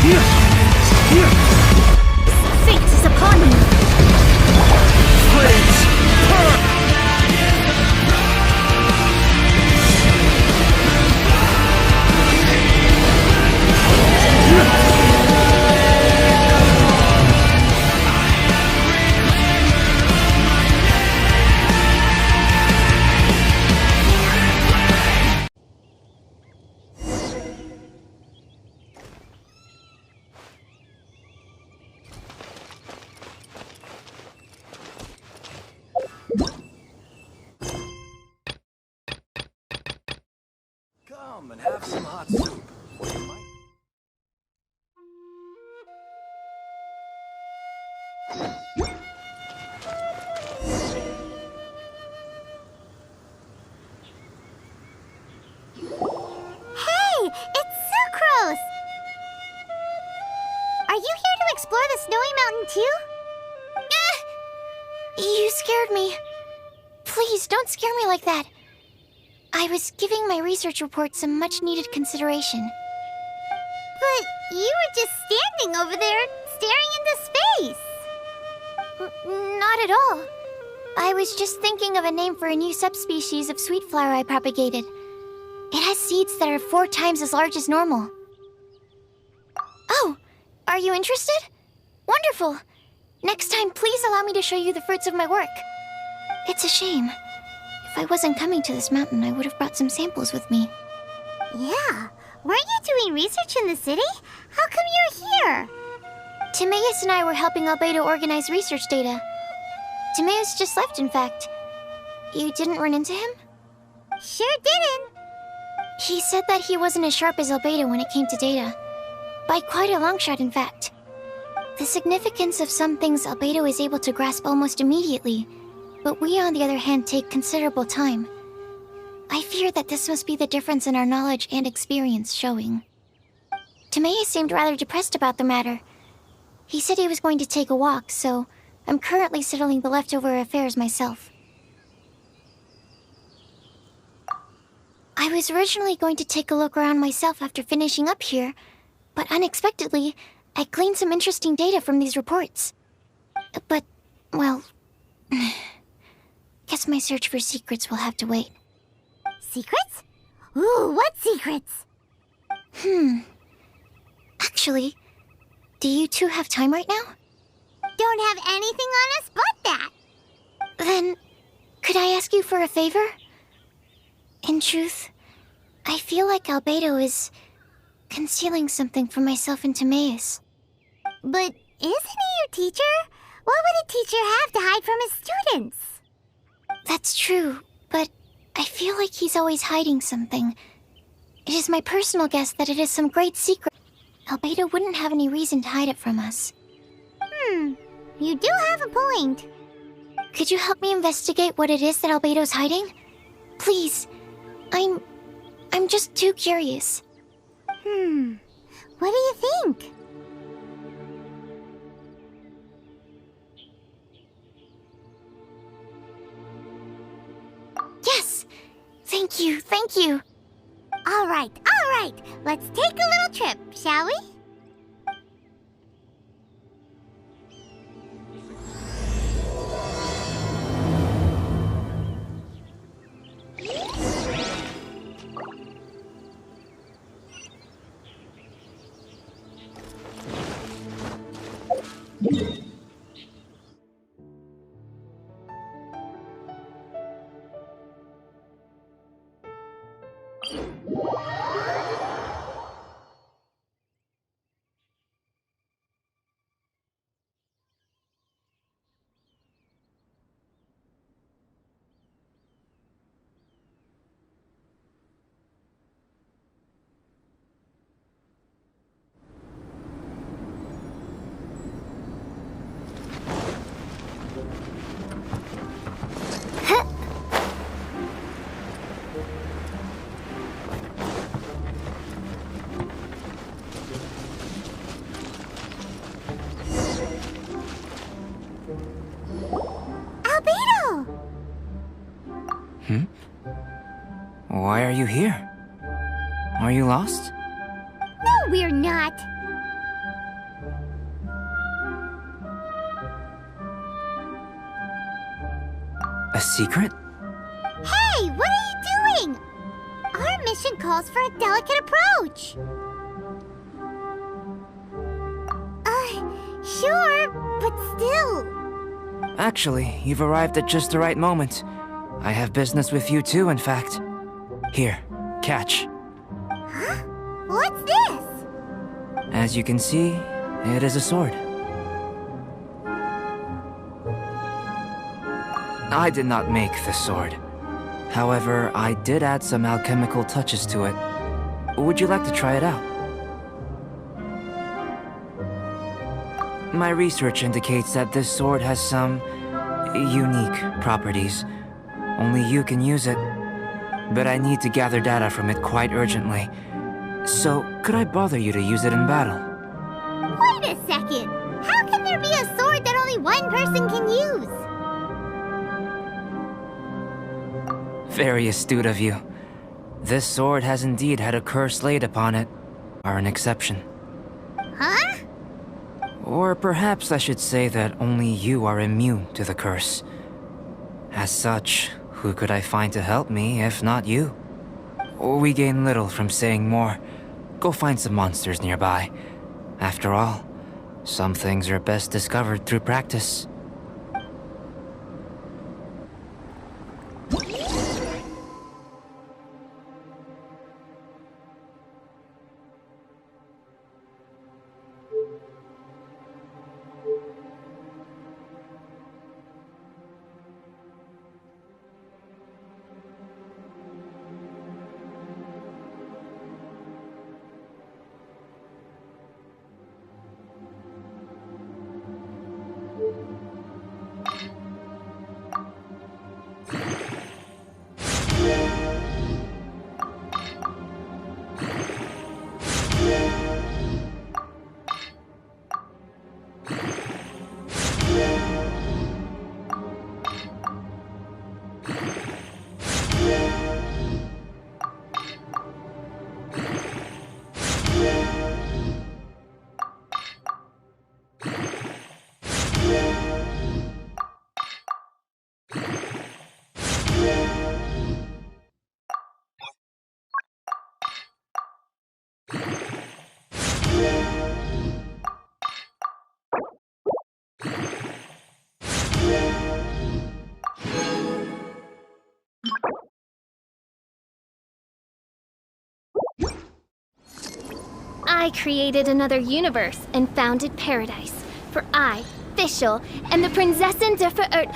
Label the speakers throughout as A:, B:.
A: Fate is upon you!
B: Come and have some hot soup. Or you might...
A: Hey! It's Sucrose! Are you here to explore the Snowy Mountain too? You scared me. Please, don't scare me like that. I was giving my research report some much-needed consideration. But you were just standing over there, staring into space! Not at all. I was just thinking of a name for a new subspecies of sweet flower I propagated. It has seeds that are 4 times as large as normal. Oh, are you interested? Wonderful! Next time, please allow me to show you the fruits of my work. It's a shame. If I wasn't coming to this mountain, I would have brought some samples with me. Yeah, weren't you doing research in the city? How come you're here? Timaeus and I were helping Albedo organize research data. Timaeus just left, in fact. You didn't run into him? Sure didn't. He said that he wasn't as sharp as Albedo when it came to data. By quite a long shot, in fact. The significance of some things Albedo is able to grasp almost immediately, but we, on the other hand, take considerable time. I fear that this must be the difference in our knowledge and experience showing. Timaeus seemed rather depressed about the matter. He said he was going to take a walk, so I'm currently settling the leftover affairs myself. I was originally going to take a look around myself after finishing up here, but unexpectedly, I gleaned some interesting data from these reports. But, well... guess my search for secrets will have to wait. Secrets? Ooh, what secrets? Actually, do you two have time right now? Don't have anything on us but that. Then, could I ask you for a favor? In truth, I feel like Albedo is concealing something from myself and Timaeus. But isn't he your teacher? What would a teacher have to hide from his students? That's true, but I feel like he's always hiding something. It is my personal guess that it is some great secret. Albedo wouldn't have any reason to hide it from us. You do have a point. Could you help me investigate what it is that Albedo's hiding? Please. I'm just too curious. What do you think? Yes! Thank you, thank you. All right. Let's take a little trip, shall we? Albedo!
C: Why are you here? Are you lost?
A: No, we're not.
C: A secret?
D: Hey, what are you doing? Our mission calls for a delicate approach. Sure, but still.
C: Actually, you've arrived at just the right moment. I have business with you too, in fact. Here, catch.
D: Huh? What's this?
C: As you can see, it is a sword. I did not make the sword. However, I did add some alchemical touches to it. Would you like to try it out? My research indicates that this sword has some unique properties. Only you can use it. But I need to gather data from it quite urgently. So, could I bother you to use it in battle?
D: Wait a second! How can there be a sword that only one person can use?
C: Very astute of you. This sword has indeed had a curse laid upon it, are an exception.
D: Huh?
C: Or perhaps I should say that only you are immune to the curse. As such, who could I find to help me if not you? We gain little from saying more. Go find some monsters nearby. After all, some things are best discovered through practice.
E: I created another universe and founded paradise. For I, Fischl, am the Prinzessin der Verirrt.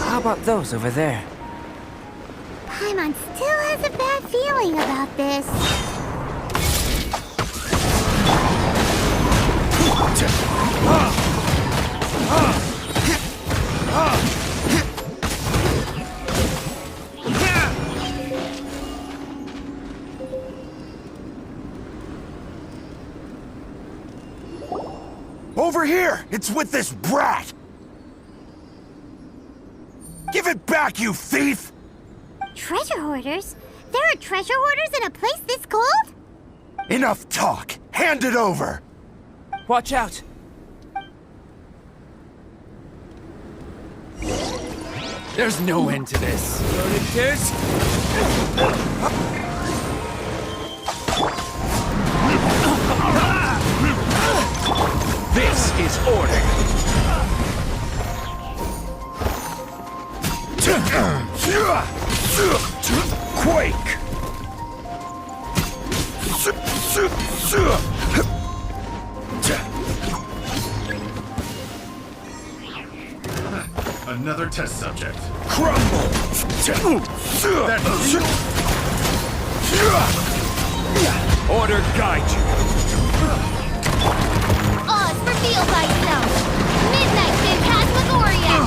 C: How about those over there?
D: Paimon still has a bad feeling about this.
B: Over here! It's with this brat! Give it back, you thief!
D: Treasure hoarders? There are treasure hoarders in a place this cold?
B: Enough talk! Hand it over!
C: Watch out!
B: There's no end to this. This is order. Quake.
F: Another test subject.
B: Crumble. Order guide you.
E: Oz, reveal thyself! Midnight Phantasmagoria!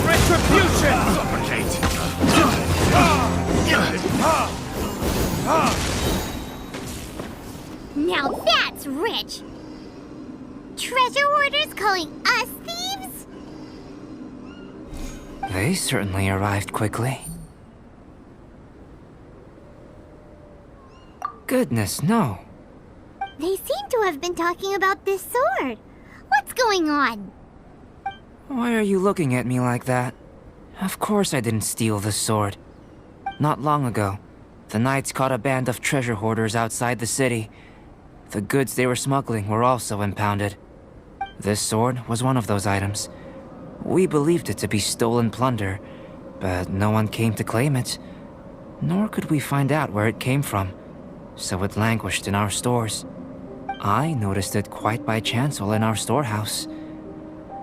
B: Retribution.
D: Now that's rich! Treasure hoarders calling us thieves?
C: They certainly arrived quickly. Goodness, no.
D: They seem to have been talking about this sword. What's going on?
C: Why are you looking at me like that? Of course I didn't steal the sword. Not long ago, the Knights caught a band of treasure hoarders outside the city. The goods they were smuggling were also impounded. This sword was one of those items. We believed it to be stolen plunder, but no one came to claim it. Nor could we find out where it came from, so it languished in our stores. I noticed it quite by chance while in our storehouse.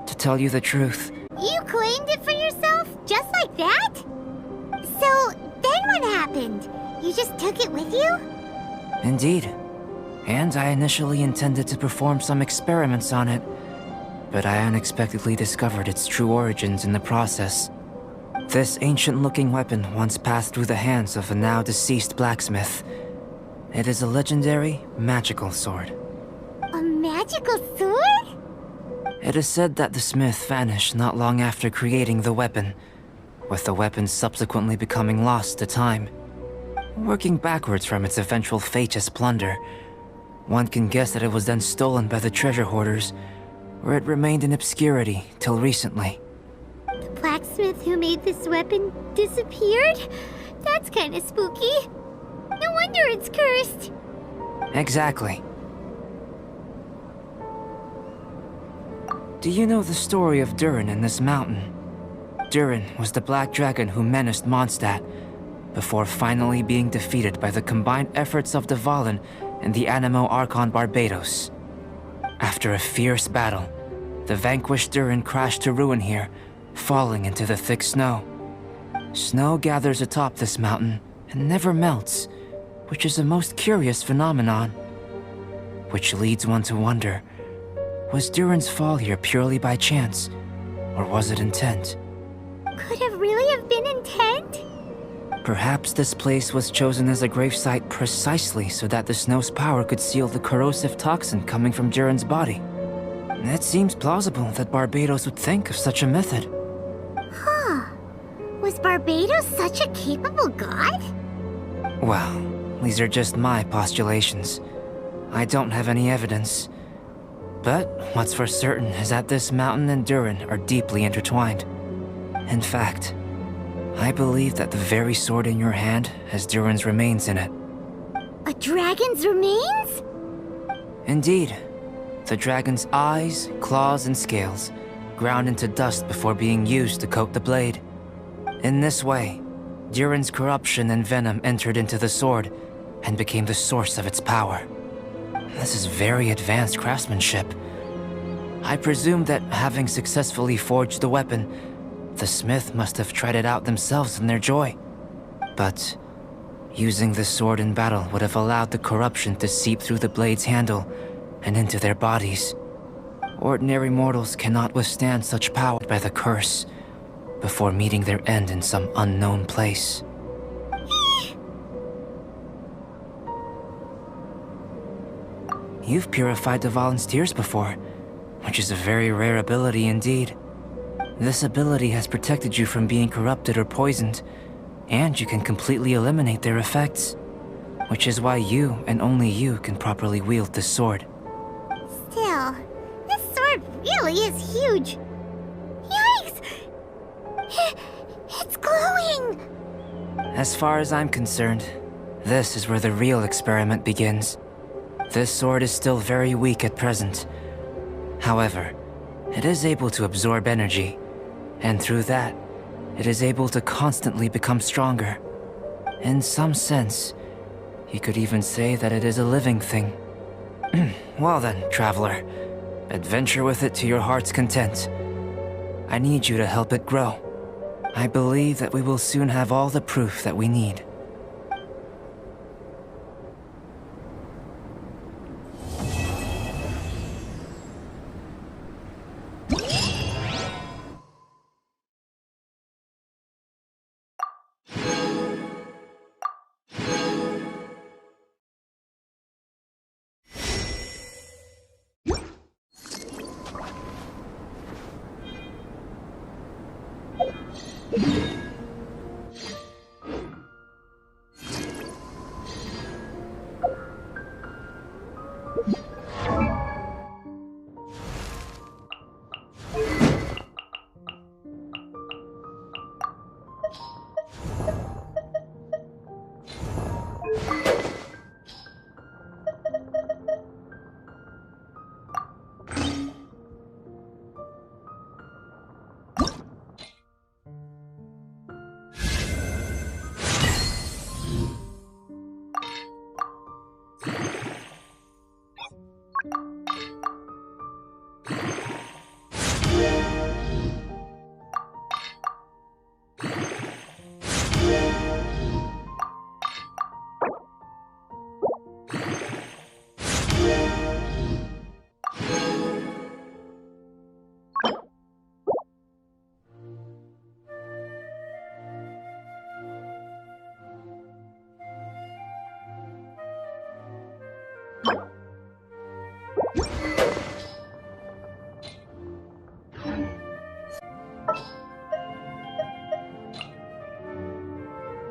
C: To tell you the truth,
D: You claimed it for yourself? Just like that? So, then what happened? You just took it with you?
C: indeed. And I initially intended to perform some experiments on it, but I unexpectedly discovered its true origins in the process. This ancient-looking weapon once passed through the hands of a now-deceased blacksmith. It is a legendary, magical sword.
D: A magical sword?
C: It is said that the smith vanished not long after creating the weapon, with the weapon subsequently becoming lost to time. Working backwards from its eventual fate as plunder, one can guess that it was then stolen by the treasure hoarders, where it remained in obscurity till recently.
D: The blacksmith who made this weapon disappeared? That's kinda spooky. No wonder it's cursed.
C: Exactly. Do you know the story of Durin in this mountain? Durin was the black dragon who menaced Mondstadt, before finally being defeated by the combined efforts of the Valen and the Animo Archon Barbados. After a fierce battle, the vanquished Durin crashed to ruin here, falling into the thick snow. Snow gathers atop this mountain and never melts, which is a most curious phenomenon. Which leads one to wonder, was Durin's fall here purely by chance, or was it intent?
D: Could it really have been intent?
C: Perhaps this place was chosen as a gravesite precisely so that the snow's power could seal the corrosive toxin coming from Durin's body. It seems plausible that Barbados would think of such a method.
D: Huh. Was Barbados such a capable god?
C: Well, these are just my postulations. I don't have any evidence. But what's for certain is that this mountain and Durin are deeply intertwined. In fact, I believe that the very sword in your hand has Durin's remains in it.
D: A dragon's remains?
C: Indeed. The dragon's eyes, claws, and scales ground into dust before being used to coat the blade. In this way, Durin's corruption and venom entered into the sword and became the source of its power. This is very advanced craftsmanship. I presume that having successfully forged the weapon, the smith must have tried it out themselves in their joy. But using the sword in battle would have allowed the corruption to seep through the blade's handle and into their bodies. Ordinary mortals cannot withstand such power by the curse before meeting their end in some unknown place. You've purified the volunteers before, which is a very rare ability indeed. This ability has protected you from being corrupted or poisoned, and you can completely eliminate their effects, which is why you and only you can properly wield this sword.
D: Still, this sword really is huge. Yikes! It's glowing!
C: As far as I'm concerned, this is where the real experiment begins. This sword is still very weak at present. However, it is able to absorb energy, and through that, it is able to constantly become stronger. In some sense, you could even say that it is a living thing. Well then, traveler, adventure with it to your heart's content. I need you to help it grow. I believe that we will soon have all the proof that we need.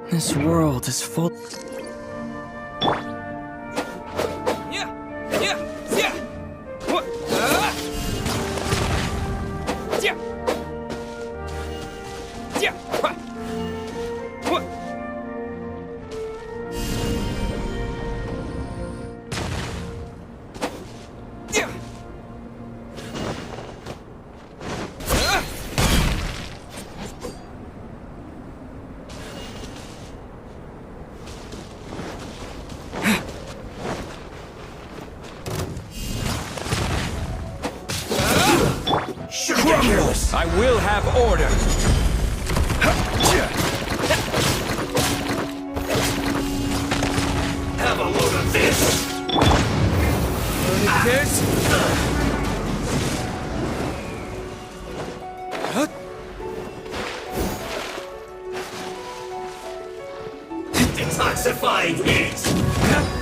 F: This world is full.
B: I will have order. Have a load of this. This. Detoxifying heat.